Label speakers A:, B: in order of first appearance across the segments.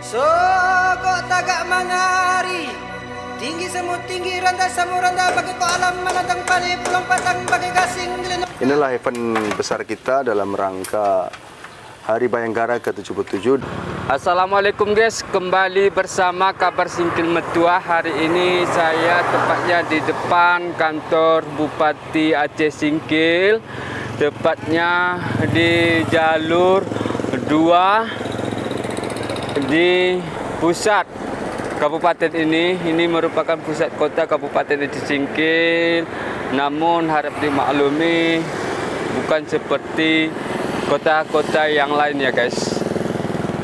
A: Sokok tagak manari, tinggi semut tinggi randa samu randa bagi ko alam manatang pali pulang patang bagi gasing dilino.
B: Inilah event besar kita dalam rangka Hari Bayangkara ke-77.
C: Assalamualaikum guys, kembali bersama Kabar Singkil Metuah. Hari ini saya tepatnya di depan kantor Bupati Aceh Singkil, tepatnya di jalur 2 di pusat kabupaten ini. Ini merupakan pusat kota Kabupaten Aceh Singkil, namun harap dimaklumi bukan seperti kota-kota yang lain ya guys.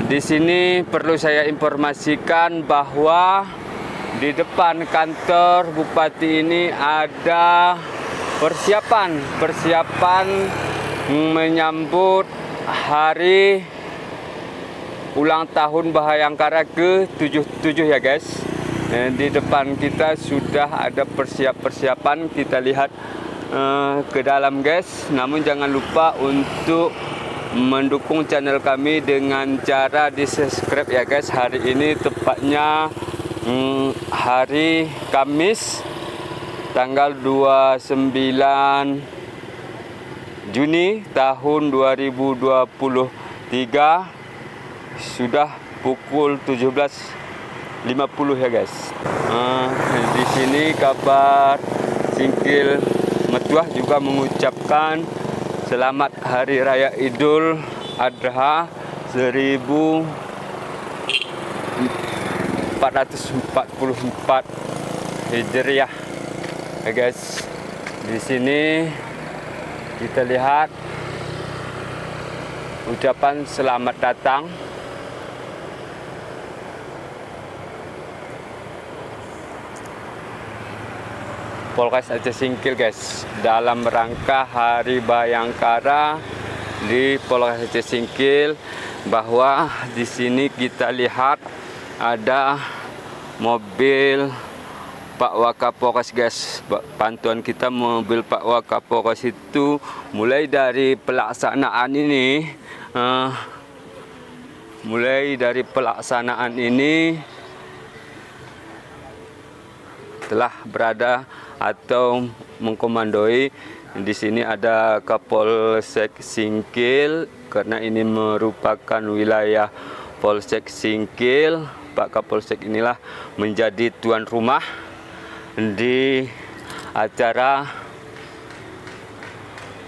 C: Di sini perlu saya informasikan bahwa di depan kantor bupati ini ada persiapan menyambut hari ulang tahun Bayangkara ke-77 ya guys. Di depan kita sudah ada persiapan, kita lihat ke dalam guys. Namun jangan lupa untuk mendukung channel kami dengan cara di subscribe ya guys. Hari ini tepatnya hari Kamis tanggal 29 Juni tahun 2023, sudah pukul 17.50 ya guys. Di sini Kabar Singkil Metuah juga mengucapkan selamat Hari Raya Idul Adha 1444 Hijriah ya guys. Di sini kita lihat ucapan selamat datang Polres Aceh Singkil guys, dalam rangka Hari Bayangkara di Polres Aceh Singkil. Bahwa di sini kita lihat ada mobil Pak Wakapolres guys. Bantuan kita mobil Pak Wakapolres itu mulai dari pelaksanaan ini, telah berada atau mengkomandoi. Di sini ada Kapolsek Singkil, karena ini merupakan wilayah Polsek Singkil. Pak Kapolsek inilah menjadi tuan rumah di acara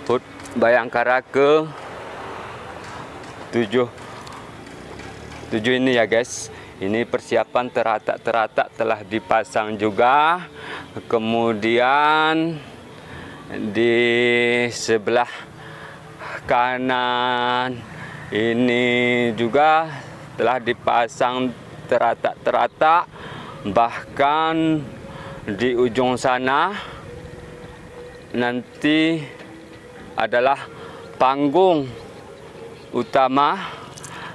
C: HUT Bayangkara ke-77 ini ya guys. Ini persiapan teratak telah dipasang juga. Kemudian di sebelah kanan ini juga telah dipasang teratak. Bahkan di ujung sana nanti adalah panggung utama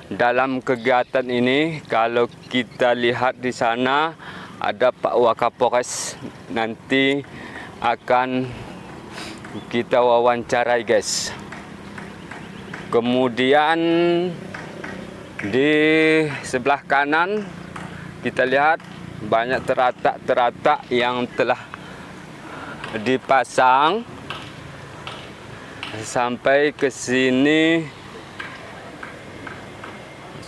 C: dalam kegiatan ini. Kalau kita lihat di sana ada Pak Wakapolres, nanti akan kita wawancarai guys. Kemudian di sebelah kanan kita lihat banyak teratak yang telah dipasang sampai ke sini.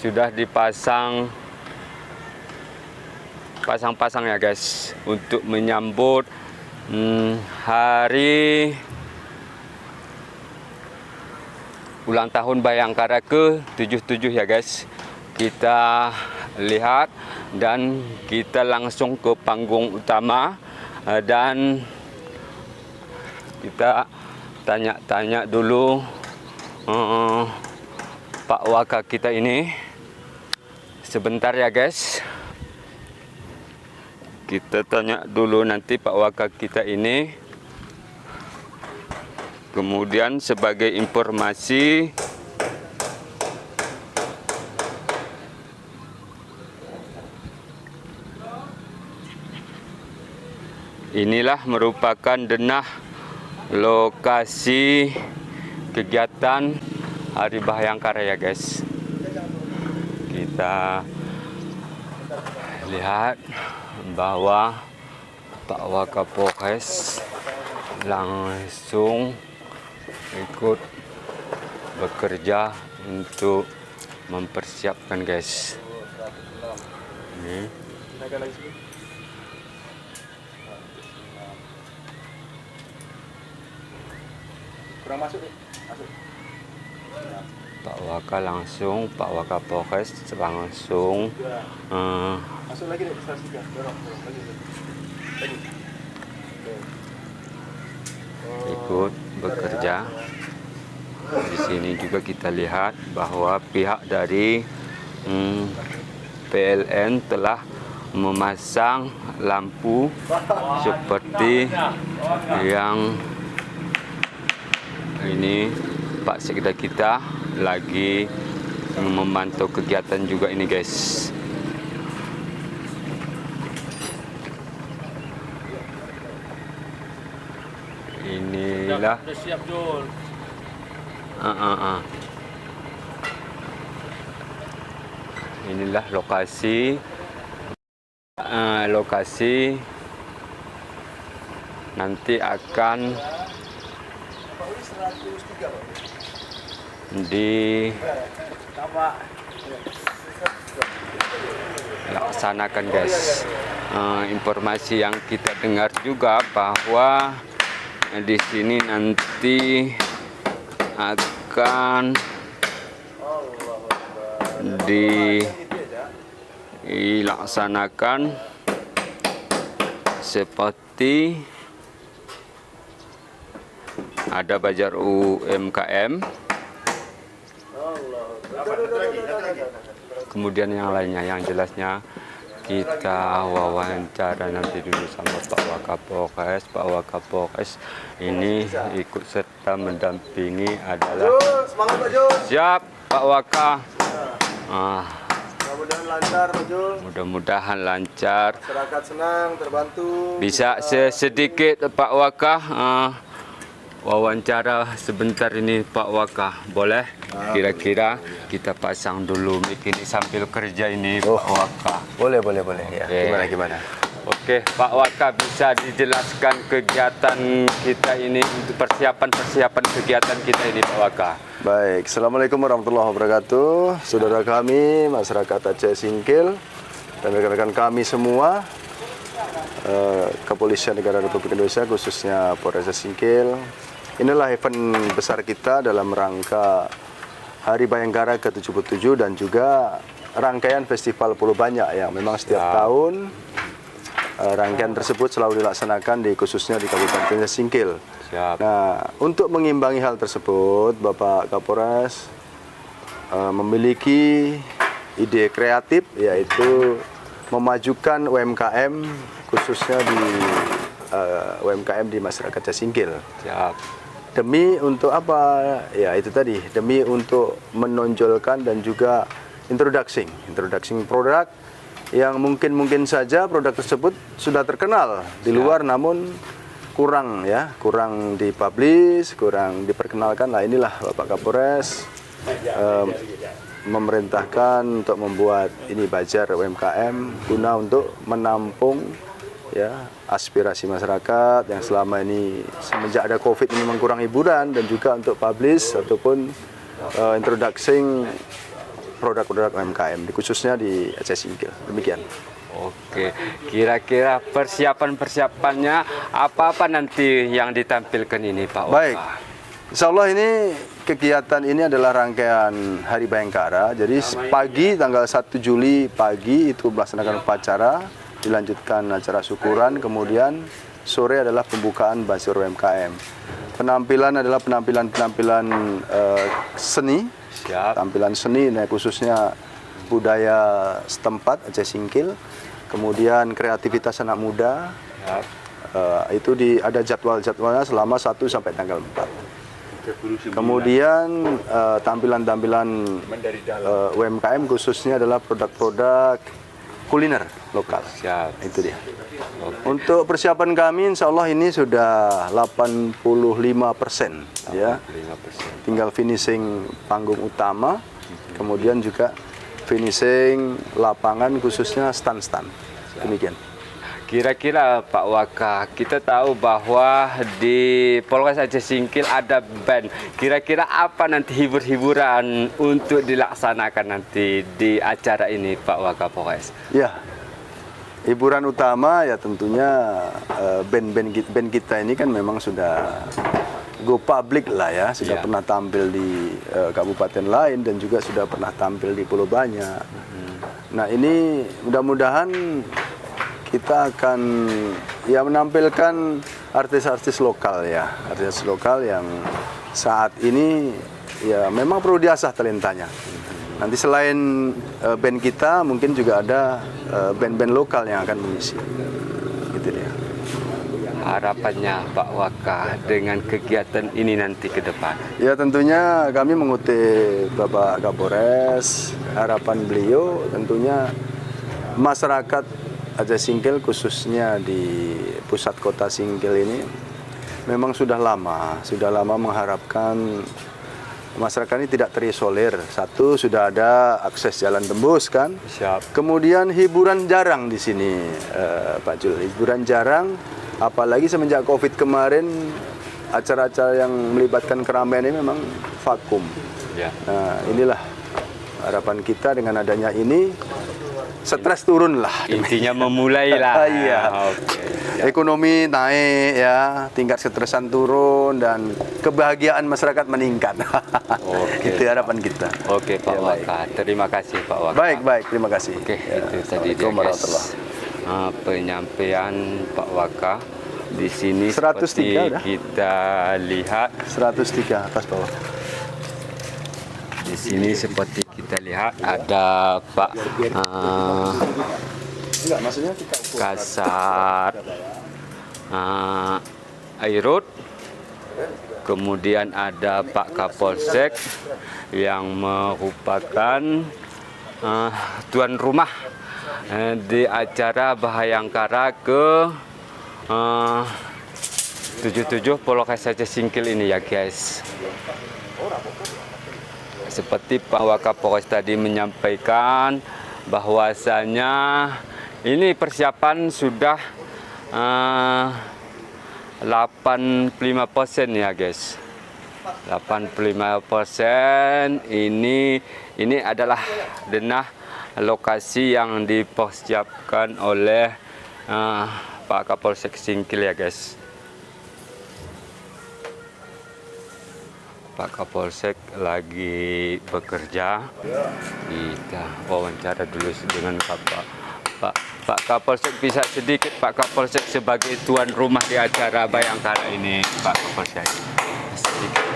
C: Sudah dipasang ya guys, untuk menyambut hari ulang tahun Bayangkara ke-77 ya guys. Kita lihat dan kita langsung ke panggung utama, dan kita tanya-tanya dulu Pak Waka kita ini. Sebentar ya guys, kita tanya dulu nanti Pak Waka kita ini. Kemudian sebagai informasi, inilah merupakan denah lokasi kegiatan Hari Bayangkara ya guys. Kita Lihat bahwa Pak Wakapolres langsung ikut bekerja untuk mempersiapkan, guys. Ini
B: Kurang masuk nih. Masuk.
C: Pak Wakapolres langsung
B: Masuk lagi deh, stasiun 3. Dorong lagi.
C: ikut bekerja. Di sini juga kita lihat bahwa pihak dari PLN telah memasang lampu seperti yang ini. Pak Sekda kita lagi memantau kegiatan juga ini, guys. Inilah inilah lokasi nanti akan dilaksanakan, guys. Informasi yang kita dengar juga bahwa di sini nanti akan dilaksanakan seperti ada bazar UMKM, kemudian yang lainnya. Yang jelasnya kita wawancara nanti dulu sama Pak Wakapolres. Pak Wakapolres ini ikut serta mendampingi adalah
B: Semangat Pak Jul.
C: siap Pak Waka.
B: Mudah-mudahan lancar Pak Jul.
C: Mudah-mudahan lancar.
B: Masyarakat senang, terbantu.
C: Bisa sedikit Pak Waka wawancara sebentar ini Pak Waka, boleh? Kira-kira kita pasang dulu mic ini sambil kerja ini Pak Waka.
B: Boleh ya.
C: Oke.
B: Gimana?
C: Oke, Pak Waka, bisa dijelaskan kegiatan kita ini untuk persiapan kegiatan kita ini, Pak Waka.
B: Baik, Assalamualaikum warahmatullahi wabarakatuh. Saudara kami, masyarakat Aceh Singkil, dan rekan-rekan kami semua, Kepolisian Negara Republik Indonesia, khususnya Polres Aceh Singkil. Inilah event besar kita dalam rangka Hari Bayangkara ke-77 dan juga rangkaian Festival Pulau Banyak yang memang setiap tahun rangkaian tersebut selalu dilaksanakan khususnya di Kabupaten Aceh Singkil.
C: Siap.
B: Nah, untuk mengimbangi hal tersebut, Bapak Kapolres memiliki ide kreatif, yaitu memajukan UMKM, khususnya di UMKM di masyarakat Aceh Singkil.
C: Siap.
B: Demi untuk apa? Ya itu tadi, demi untuk menonjolkan dan juga introducing produk yang mungkin saja produk tersebut sudah terkenal di luar, namun kurang dipublish, kurang diperkenalkan. Nah, inilah Bapak Kapolres memerintahkan untuk membuat ini bazar UMKM guna untuk menampung aspirasi masyarakat yang selama ini semenjak ada COVID ini memang kurang hiburan, dan juga untuk publish ataupun introducing produk-produk UMKM khususnya di Aceh Singkil. Demikian.
C: Oke, kira-kira persiapannya apa nanti yang ditampilkan ini, Pak Waka?
B: Baik, insya Allah ini kegiatan ini adalah rangkaian Hari Bayangkara. Jadi pagi tanggal 1 Juli pagi itu melaksanakan upacara, dilanjutkan acara syukuran, kemudian sore adalah pembukaan bazar UMKM. Penampilan adalah penampilan seni.
C: Siap.
B: Tampilan seni, khususnya budaya setempat Aceh Singkil, kemudian kreativitas anak muda. Itu ada jadwalnya selama 1 sampai tanggal 4. Kemudian tampilan-tampilan UMKM khususnya adalah produk-produk kuliner lokal.
C: Siap.
B: Itu dia. Untuk persiapan kami, insya Allah ini sudah 85%, ya.
C: 5%.
B: Tinggal finishing panggung utama, kemudian juga finishing lapangan khususnya stand-stand. Demikian.
C: Kira-kira Pak Waka, kita tahu bahwa di Polres Aceh Singkil ada band. Kira-kira apa nanti hibur-hiburan untuk dilaksanakan nanti di acara ini Pak Waka Polres?
B: Ya, hiburan utama ya tentunya band kita ini kan memang sudah go public lah ya, sudah pernah tampil di kabupaten lain dan juga sudah pernah tampil di Pulau Banyak. Nah ini mudah-mudahan kita akan ya menampilkan artis-artis lokal ya, artis lokal yang saat ini ya memang perlu diasah talentanya. Nanti selain band kita mungkin juga ada band-band lokal yang akan mengisi. Gitu dia.
C: Harapannya Pak Waka dengan kegiatan ini nanti ke depan?
B: Ya tentunya kami mengutip Bapak Kapolres, harapan beliau tentunya masyarakat Aceh Singkil khususnya di pusat kota Singkil ini memang sudah lama mengharapkan masyarakat ini tidak terisolir. Satu, sudah ada akses jalan tembus kan.
C: Siap.
B: Kemudian hiburan jarang di sini, Pak Jul. Hiburan jarang, apalagi semenjak Covid kemarin acara-acara yang melibatkan keramaian ini memang vakum.
C: Ya.
B: Nah, inilah harapan kita dengan adanya ini. Stres turun lah.
C: Intinya memulai lah.
B: Iya.
C: Okay.
B: Ekonomi naik ya, tingkat ketresan turun dan kebahagiaan masyarakat meningkat.
C: Oke.
B: Itu harapan kita.
C: Oke Pak
B: Ya,
C: Waka, terima kasih Pak Waka.
B: Baik, terima kasih.
C: Oke,
B: Ya.
C: itu tadi dia guys. Penyampaian Pak Waka. Di sini
B: 103
C: seperti
B: udah.
C: kita lihat
B: 103 atas bawah.
C: di sini seperti kita lihat ada Pak
B: Enggak, maksudnya kita
C: Kasat Airut, kemudian ada Pak Kapolsek yang merupakan tuan rumah di acara Bahayangkara ke 77 Polres Aceh Singkil ini ya guys. Seperti Pak Wakapolres tadi menyampaikan bahwasanya ini persiapan sudah 85% ya guys. 85% ini adalah denah lokasi yang dipersiapkan oleh Pak Kapolsek Singkil ya guys. Pak Kapolsek lagi bekerja. Kita wawancara dulu dengan Pak Kapolsek. Bisa sedikit Pak Kapolsek sebagai tuan rumah di acara Bayangkara ini, Pak Kapolsek.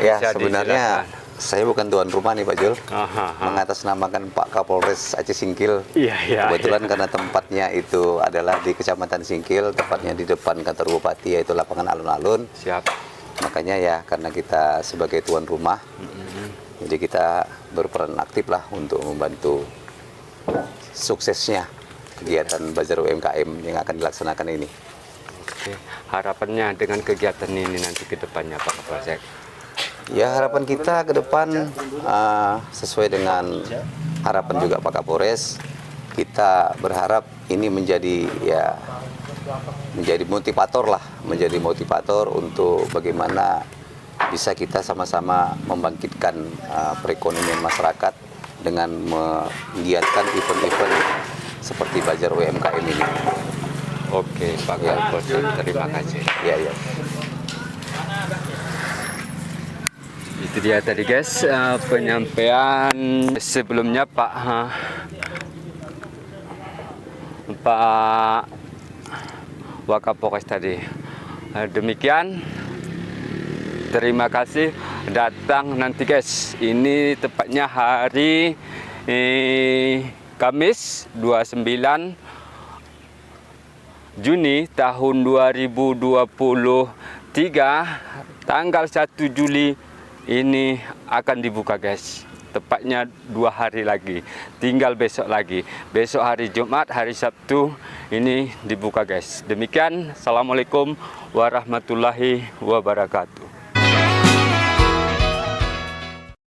D: Ya, sebenarnya saya bukan tuan rumah nih Pak Jul. Mengatasnamakan Pak Kapolres Aceh Singkil.
C: Iya.
D: Kebetulan karena tempatnya itu adalah di Kecamatan Singkil, tepatnya di depan kantor bupati, yaitu lapangan alun-alun.
C: Siap.
D: Makanya ya karena kita sebagai tuan rumah, jadi kita berperan aktif lah untuk membantu suksesnya kegiatan Bazar UMKM yang akan dilaksanakan ini.
C: Oke. Harapannya dengan kegiatan ini nanti ke depannya Pak Kapolsek?
D: Ya harapan kita ke depan sesuai dengan harapan juga Pak Kapolres, kita berharap ini menjadi menjadi motivator untuk bagaimana bisa kita sama-sama membangkitkan perekonomian masyarakat dengan menggiatkan event-event seperti Bazar UMKM ini.
C: Oke, Pak Kapolsek, terima kasih.
D: Ya.
C: Itu dia tadi guys, penyampaian sebelumnya Pak Wakapolres tadi. Demikian, terima kasih datang nanti guys. Ini tepatnya hari Kamis 29 Juni tahun 2023, tanggal 1 Juli ini akan dibuka guys. Tepatnya 2 hari lagi, tinggal besok lagi. Besok hari Jumat, hari Sabtu ini dibuka guys. Demikian, Assalamualaikum warahmatullahi wabarakatuh.